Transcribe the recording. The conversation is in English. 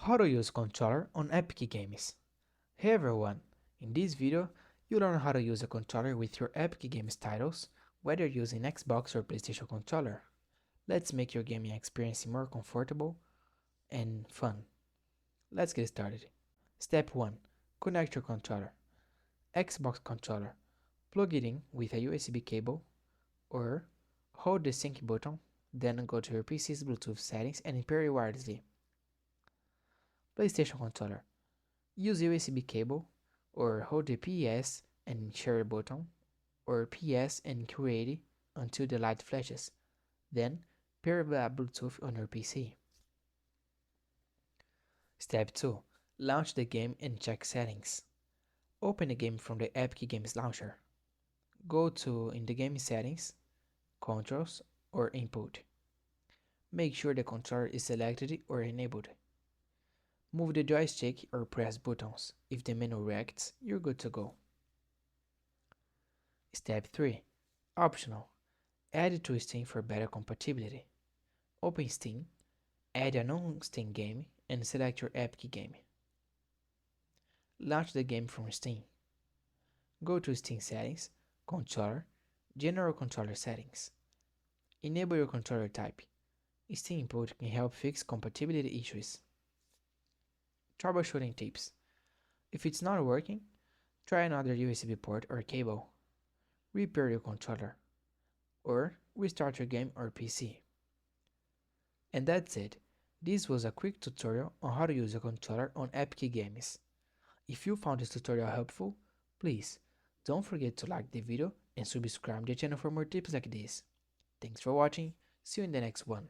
How to use controller on Epic Games. Hey everyone, in this video you learn how to use a controller with your Epic Games titles, whether using Xbox or PlayStation controller. Let's make your gaming experience more comfortable and fun. Let's get started. Step 1. Connect your controller. Xbox controller. Plug it in with a USB cable or hold the sync button, then go to your PC's Bluetooth settings and pair it wirelessly. PlayStation controller. Use USB cable or hold the PS and share button or PS and Q80 until the light flashes. Then pair via Bluetooth on your PC. Step 2. Launch the game and check settings. Open the game from the Epic Games launcher. Go to in the game settings, controls or input. Make sure the controller is selected or enabled. Move the joystick or press buttons. If the menu reacts, you're good to go. Step 3. Optional. Add to Steam for better compatibility. Open Steam, add a non-Steam game and select your Epic game. Launch the game from Steam. Go to Steam Settings, Controller, General Controller Settings. Enable your controller type. Steam Input can help fix compatibility issues. Troubleshooting tips. If it's not working, try another USB port or cable. Repair your controller. Or restart your game or PC. And that's it. This was a quick tutorial on how to use a controller on Epic Games. If you found this tutorial helpful, please don't forget to like the video and subscribe to the channel for more tips like this. Thanks for watching, see you in the next one.